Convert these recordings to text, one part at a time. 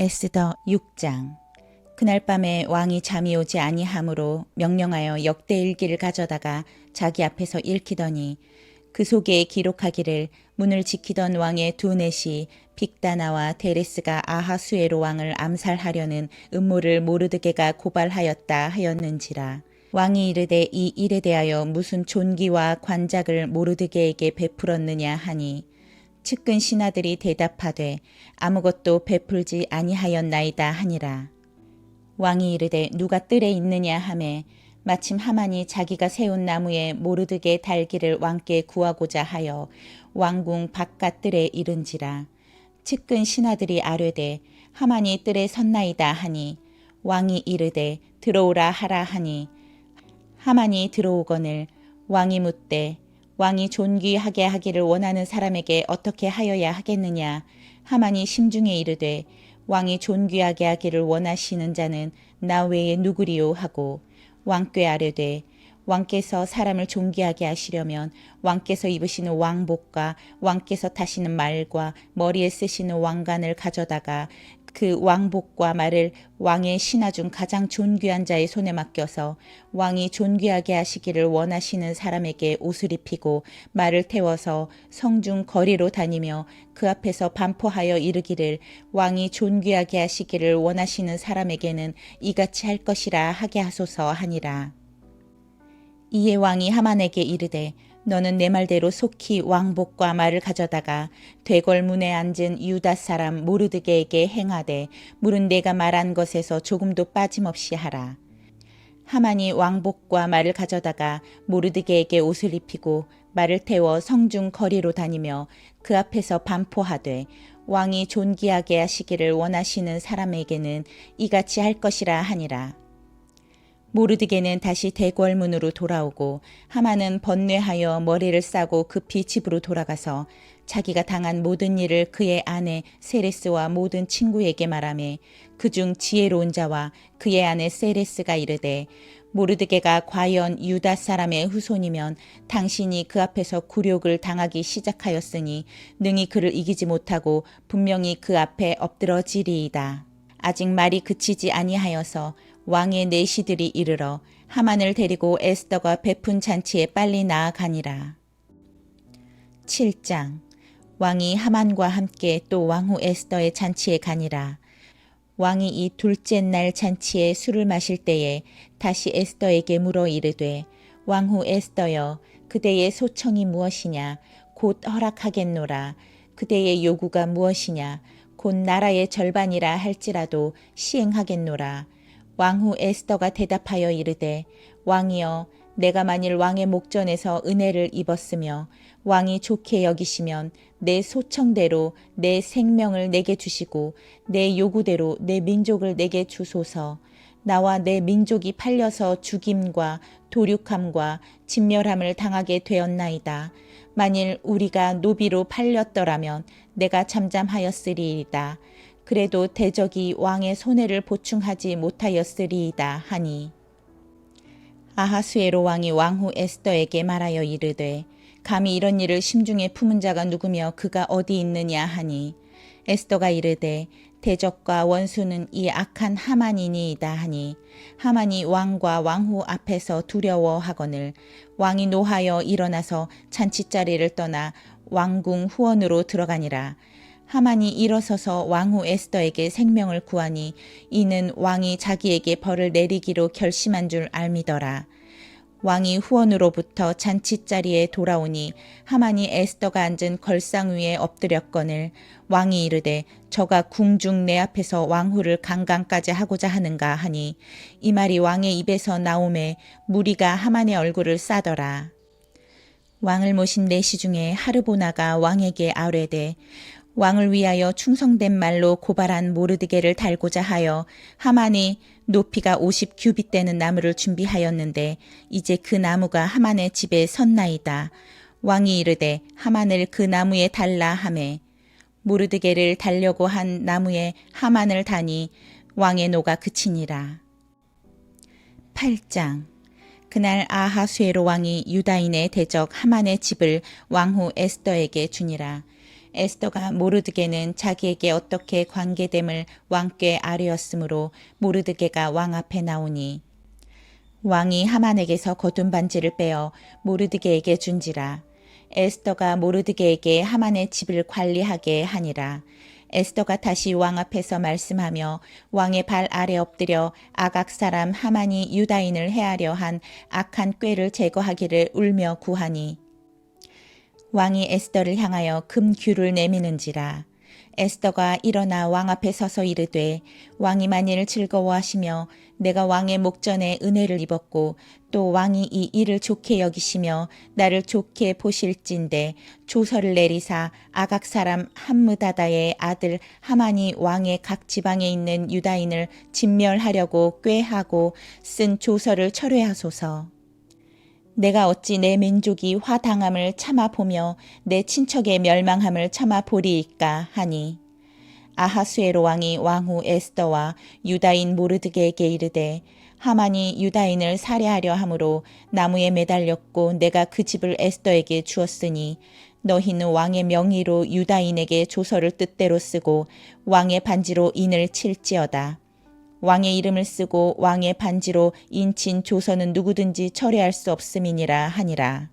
에스더 6장. 그날 밤에 왕이 잠이 오지 아니하므로 명령하여 역대일기를 가져다가 자기 앞에서 읽히더니 그 속에 기록하기를 문을 지키던 왕의 두 넷이 빅다나와 데레스가 아하수에로 왕을 암살하려는 음모를 모르드게가 고발하였다 하였는지라. 왕이 이르되 이 일에 대하여 무슨 존귀와 관작을 모르드게에게 베풀었느냐 하니 측근 신하들이 대답하되 아무것도 베풀지 아니하였나이다 하니라. 왕이 이르되 누가 뜰에 있느냐 하매 마침 하만이 자기가 세운 나무에 모르드게 달기를 왕께 구하고자 하여 왕궁 바깥 뜰에 이른지라. 측근 신하들이 아뢰되 하만이 뜰에 섰나이다 하니 왕이 이르되 들어오라 하라 하니 하만이 들어오거늘 왕이 묻되 왕이 존귀하게 하기를 원하는 사람에게 어떻게 하여야 하겠느냐. 하만이 심중에 이르되 왕이 존귀하게 하기를 원하시는 자는 나 외에 누구리요 하고 왕께 아뢰되 왕께서 사람을 존귀하게 하시려면 왕께서 입으시는 왕복과 왕께서 타시는 말과 머리에 쓰시는 왕관을 가져다가 그 왕복과 말을 왕의 신하 중 가장 존귀한 자의 손에 맡겨서 왕이 존귀하게 하시기를 원하시는 사람에게 옷을 입히고 말을 태워서 성중 거리로 다니며 그 앞에서 반포하여 이르기를 왕이 존귀하게 하시기를 원하시는 사람에게는 이같이 할 것이라 하게 하소서 하니라. 이에 왕이 하만에게 이르되 너는 내 말대로 속히 왕복과 말을 가져다가 되골 문에 앉은 유다 사람 모르드게에게 행하되 물은 내가 말한 것에서 조금도 빠짐없이 하라. 하만이 왕복과 말을 가져다가 모르드게에게 옷을 입히고 말을 태워 성중 거리로 다니며 그 앞에서 반포하되 왕이 존귀하게 하시기를 원하시는 사람에게는 이같이 할 것이라 하니라. 모르드게는 다시 대궐문으로 돌아오고 하만은 번뇌하여 머리를 싸고 급히 집으로 돌아가서 자기가 당한 모든 일을 그의 아내 세레스와 모든 친구에게 말하매 그중 지혜로운 자와 그의 아내 세레스가 이르되 모르드게가 과연 유다 사람의 후손이면 당신이 그 앞에서 굴욕을 당하기 시작하였으니 능히 그를 이기지 못하고 분명히 그 앞에 엎드러지리이다. 아직 말이 그치지 아니하여서 왕의 내시들이 이르러 하만을 데리고 에스더가 베푼 잔치에 빨리 나아가니라. 7장. 왕이 하만과 함께 또 왕후 에스더의 잔치에 가니라. 왕이 이 둘째 날 잔치에 술을 마실 때에 다시 에스더에게 물어 이르되 왕후 에스더여 그대의 소청이 무엇이냐 곧 허락하겠노라. 그대의 요구가 무엇이냐 곧 나라의 절반이라 할지라도 시행하겠노라. 왕후 에스더가 대답하여 이르되 왕이여 내가 만일 왕의 목전에서 은혜를 입었으며 왕이 좋게 여기시면 내 소청대로 내 생명을 내게 주시고 내 요구대로 내 민족을 내게 주소서. 나와 내 민족이 팔려서 죽임과 도륙함과 진멸함을 당하게 되었나이다. 만일 우리가 노비로 팔렸더라면 내가 잠잠하였으리이다. 그래도 대적이 왕의 손해를 보충하지 못하였으리이다 하니 아하수에로 왕이 왕후 에스더에게 말하여 이르되 감히 이런 일을 심중에 품은 자가 누구며 그가 어디 있느냐 하니 에스더가 이르되 대적과 원수는 이 악한 하만이니이다 하니 하만이 왕과 왕후 앞에서 두려워하거늘 왕이 노하여 일어나서 잔치자리를 떠나 왕궁 후원으로 들어가니라. 하만이 일어서서 왕후 에스더에게 생명을 구하니 이는 왕이 자기에게 벌을 내리기로 결심한 줄 알미더라. 왕이 후원으로부터 잔치자리에 돌아오니 하만이 에스더가 앉은 걸상 위에 엎드렸거늘 왕이 이르되 저가 궁중 내 앞에서 왕후를 강간까지 하고자 하는가 하니 이 말이 왕의 입에서 나오매 무리가 하만의 얼굴을 싸더라. 왕을 모신 내시 중에 하르보나가 왕에게 아뢰되 왕을 위하여 충성된 말로 고발한 모르드게를 달고자 하여 하만이 높이가 50규빗 되는 나무를 준비하였는데 이제 그 나무가 하만의 집에 섰나이다. 왕이 이르되 하만을 그 나무에 달라 하매 모르드게를 달려고 한 나무에 하만을 다니 왕의 노가 그치니라. 8장. 그날 아하수에로 왕이 유다인의 대적 하만의 집을 왕후 에스더에게 주니라. 에스더가 모르드게는 자기에게 어떻게 관계됨을 왕께 아뢰었으므로 모르드게가 왕 앞에 나오니 왕이 하만에게서 겉은 반지를 빼어 모르드게에게 준지라. 에스더가 모르드게에게 하만의 집을 관리하게 하니라. 에스더가 다시 왕 앞에서 말씀하며 왕의 발 아래 엎드려 아각 사람 하만이 유다인을 해하려 한 악한 꾀를 제거하기를 울며 구하니 왕이 에스더를 향하여 금규를 내미는지라. 에스더가 일어나 왕 앞에 서서 이르되 왕이 만일 즐거워하시며 내가 왕의 목전에 은혜를 입었고 또 왕이 이 일을 좋게 여기시며 나를 좋게 보실진대 조서를 내리사 아각 사람 함므다다의 아들 하만이 왕의 각 지방에 있는 유다인을 진멸하려고 꾀하고 쓴 조서를 철회하소서. 내가 어찌 내 민족이 화당함을 참아보며 내 친척의 멸망함을 참아보리이까 하니 아하수에로 왕이 왕후 에스더와 유다인 모르드게에게 이르되 하만이 유다인을 살해하려 함으로 나무에 매달렸고 내가 그 집을 에스더에게 주었으니 너희는 왕의 명의로 유다인에게 조서를 뜻대로 쓰고 왕의 반지로 인을 칠지어다. 왕의 이름을 쓰고 왕의 반지로 인친 조서는 누구든지 철회할 수 없음이니라 하니라.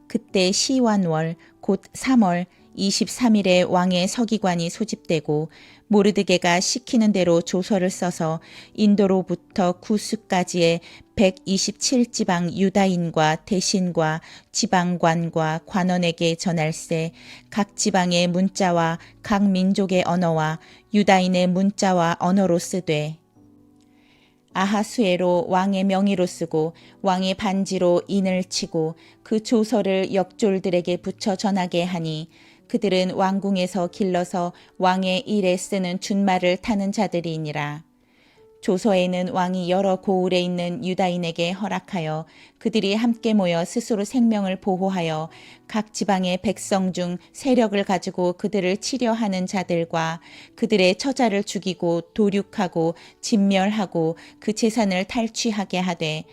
그때 시완월 곧 3월 23일에 왕의 서기관이 소집되고 모르드게가 시키는 대로 조서를 써서 인도로부터 구스까지의 127지방 유다인과 대신과 지방관과 관원에게 전할세 각 지방의 문자와 각 민족의 언어와 유다인의 문자와 언어로 쓰되 아하수에로 왕의 명의로 쓰고 왕의 반지로 인을 치고 그 조서를 역졸들에게 붙여 전하게 하니 그들은 왕궁에서 길러서 왕의 일에 쓰는 준말을 타는 자들이니라. 조서에는 왕이 여러 고을에 있는 유다인에게 허락하여 그들이 함께 모여 스스로 생명을 보호하여 각 지방의 백성 중 세력을 가지고 그들을 치려하는 자들과 그들의 처자를 죽이고 도륙하고 진멸하고 그 재산을 탈취하게 하되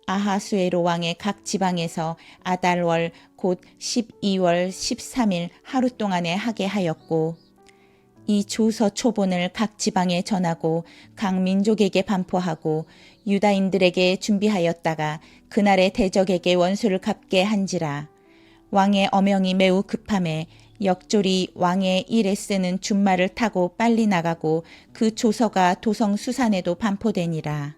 아하수에로 왕의 각 지방에서 아달월 곧 12월 13일 하루 동안에 하게 하였고 이 조서 초본을 각 지방에 전하고 각 민족에게 반포하고 유다인들에게 준비하였다가 그날의 대적에게 원수를 갚게 한지라. 왕의 어명이 매우 급함에 역졸이 왕의 일에 쓰는 준말을 타고 빨리 나가고 그 조서가 도성 수산에도 반포되니라.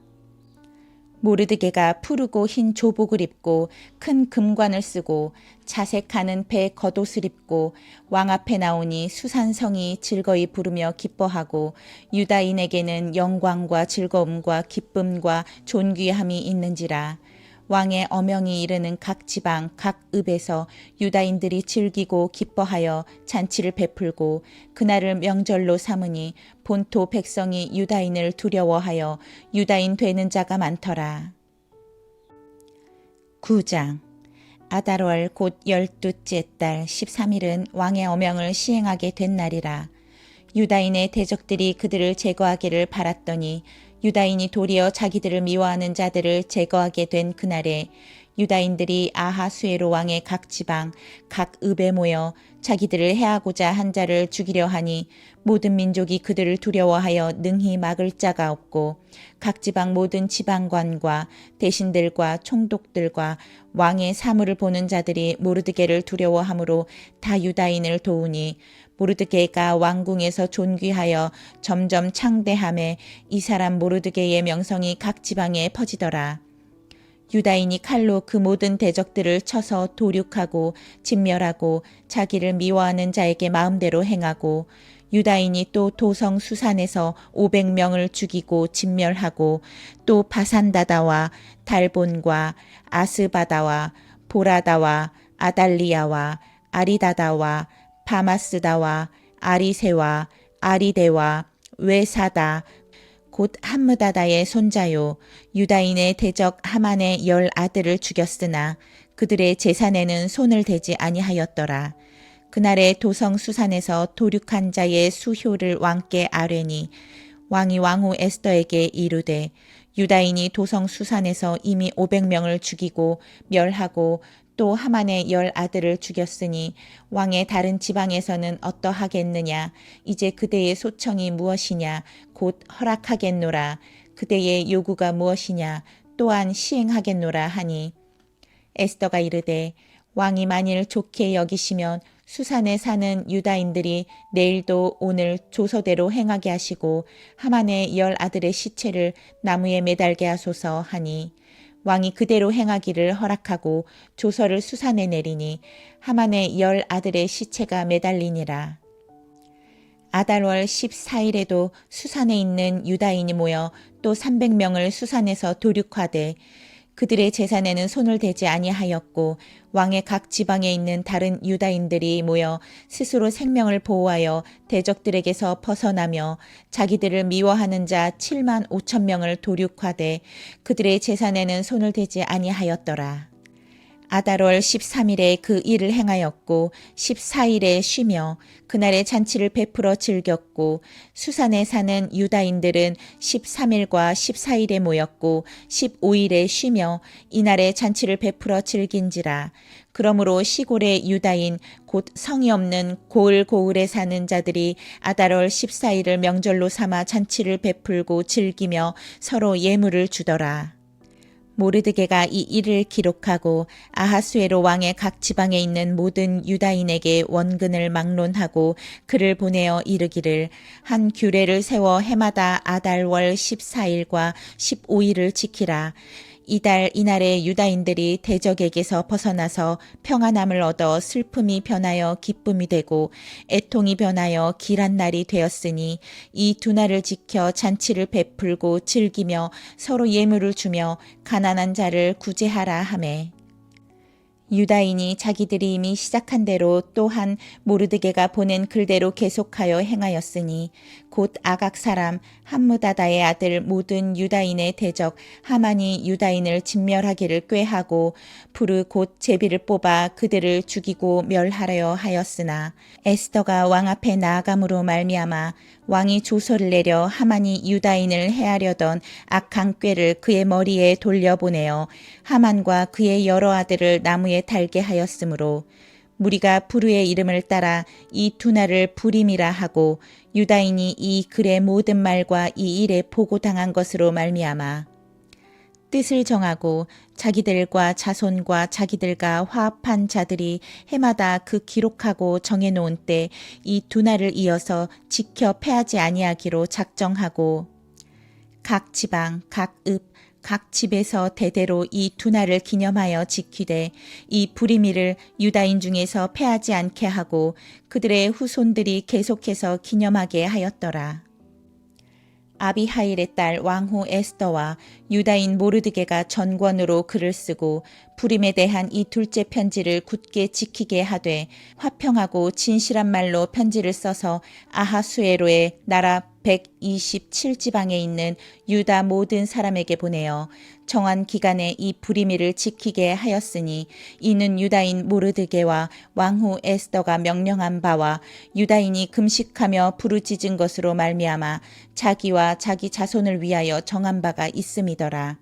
모르드게가 푸르고 흰 조복을 입고 큰 금관을 쓰고 자색하는 배 겉옷을 입고 왕 앞에 나오니 수산성이 즐거이 부르며 기뻐하고 유다인에게는 영광과 즐거움과 기쁨과 존귀함이 있는지라. 왕의 어명이 이르는 각 지방 각 읍에서 유다인들이 즐기고 기뻐하여 잔치를 베풀고 그날을 명절로 삼으니 본토 백성이 유다인을 두려워하여 유다인 되는 자가 많더라. 9장 아달월 곧 12째 달 13일은 왕의 어명을 시행하게 된 날이라. 유다인의 대적들이 그들을 제거하기를 바랐더니 유다인이 도리어 자기들을 미워하는 자들을 제거하게 된 그날에 유다인들이 아하수에로 왕의 각 지방 각 읍에 모여 자기들을 해하고자 한 자를 죽이려 하니 모든 민족이 그들을 두려워하여 능히 막을 자가 없고 각 지방 모든 지방관과 대신들과 총독들과 왕의 사물을 보는 자들이 모르드게를 두려워하므로 다 유다인을 도우니 모르드게가 왕궁에서 존귀하여 점점 창대함에 이 사람 모르드게의 명성이 각 지방에 퍼지더라. 유다인이 칼로 그 모든 대적들을 쳐서 도륙하고 진멸하고 자기를 미워하는 자에게 마음대로 행하고 유다인이 또 도성 수산에서 500명을 죽이고 진멸하고 또 바산다다와 달본과 아스바다와 보라다와 아달리아와 아리다다와 바마스다와 아리세와 아리데와 외사다 곧 함므다다의 손자요 유다인의 대적 하만의 10 아들을 죽였으나 그들의 재산에는 손을 대지 아니하였더라. 그날에 도성 수산에서 도륙한 자의 수효를 왕께 아뢰니 왕이 왕후 에스더에게 이르되 유다인이 도성 수산에서 이미 500명을 죽이고 멸하고 또 하만의 10 아들을 죽였으니 왕의 다른 지방에서는 어떠하겠느냐. 이제 그대의 소청이 무엇이냐. 곧 허락하겠노라. 그대의 요구가 무엇이냐. 또한 시행하겠노라 하니 에스더가 이르되 왕이 만일 좋게 여기시면 수산에 사는 유다인들이 내일도 오늘 조서대로 행하게 하시고 하만의 10 아들의 시체를 나무에 매달게 하소서 하니 왕이 그대로 행하기를 허락하고 조서를 수산에 내리니 하만의 10 아들의 시체가 매달리니라. 아달월 14일에도 수산에 있는 유다인이 모여 또 300명을 수산에서 도륙하되 그들의 재산에는 손을 대지 아니하였고 왕의 각 지방에 있는 다른 유다인들이 모여 스스로 생명을 보호하여 대적들에게서 벗어나며 자기들을 미워하는 자 7만 5천 명을 도륙하되 그들의 재산에는 손을 대지 아니하였더라. 아달월 13일에 그 일을 행하였고 14일에 쉬며 그날의 잔치를 베풀어 즐겼고 수산에 사는 유다인들은 13일과 14일에 모였고 15일에 쉬며 이날의 잔치를 베풀어 즐긴지라. 그러므로 시골의 유다인 곧 성이 없는 고을고을에 사는 자들이 아달월 14일을 명절로 삼아 잔치를 베풀고 즐기며 서로 예물을 주더라. 모르드게가 이 일을 기록하고 아하수에로 왕의 각 지방에 있는 모든 유다인에게 원근을 막론하고 글을 보내어 이르기를 한 규례를 세워 해마다 아달월 14일과 15일을 지키라. 이달 이날에 유다인들이 대적에게서 벗어나서 평안함을 얻어 슬픔이 변하여 기쁨이 되고 애통이 변하여 길한 날이 되었으니 이 두 날을 지켜 잔치를 베풀고 즐기며 서로 예물을 주며 가난한 자를 구제하라 하매 유다인이 자기들이 이미 시작한 대로 또한 모르드게가 보낸 글대로 계속하여 행하였으니 곧 아각 사람 함무다다의 아들 모든 유다인의 대적 하만이 유다인을 진멸하기를 꾀하고 부르 곧 제비를 뽑아 그들을 죽이고 멸하려 하였으나 에스더가 왕 앞에 나아감으로 말미암아 왕이 조서를 내려 하만이 유다인을 해하려던 악한 꾀를 그의 머리에 돌려보내어 하만과 그의 여러 아들을 나무에 달게 하였으므로 무리가 부르의 이름을 따라 이 두 날을 부림이라 하고 유다인이 이 글의 모든 말과 이 일에 보고당한 것으로 말미암아 뜻을 정하고 자기들과 자손과 자기들과 화합한 자들이 해마다 그 기록하고 정해놓은 때 이 두 날을 이어서 지켜 패하지 아니하기로 작정하고 각 지방, 각 읍, 각 집에서 대대로 이 두 날을 기념하여 지키되 이 부리미를 유다인 중에서 패하지 않게 하고 그들의 후손들이 계속해서 기념하게 하였더라. 아비하일의 딸 왕후 에스더와 유다인 모르드게가 전권으로 글을 쓰고 부림에 대한 이 둘째 편지를 굳게 지키게 하되 화평하고 진실한 말로 편지를 써서 아하수에로의 나라 127지방에 있는 유다 모든 사람에게 보내어 정한 기간에 이 부리미를 지키게 하였으니 이는 유다인 모르드게와 왕후 에스더가 명령한 바와 유다인이 금식하며 부르짖은 것으로 말미암아 자기와 자기 자손을 위하여 정한 바가 있음이더라.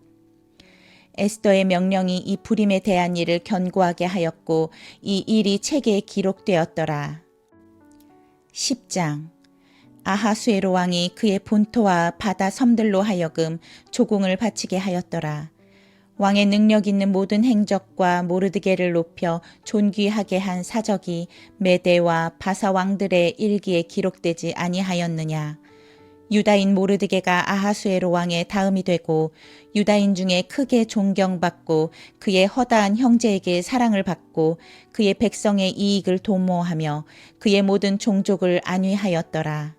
에스더의 명령이 이 부림에 대한 일을 견고하게 하였고 이 일이 책에 기록되었더라. 10장 아하수에로 왕이 그의 본토와 바다 섬들로 하여금 조공을 바치게 하였더라. 왕의 능력 있는 모든 행적과 모르드게를 높여 존귀하게 한 사적이 메대와 바사 왕들의 일기에 기록되지 아니하였느냐. 유다인 모르드게가 아하수에로 왕의 다음이 되고 유다인 중에 크게 존경받고 그의 허다한 형제에게 사랑을 받고 그의 백성의 이익을 도모하며 그의 모든 종족을 안위하였더라.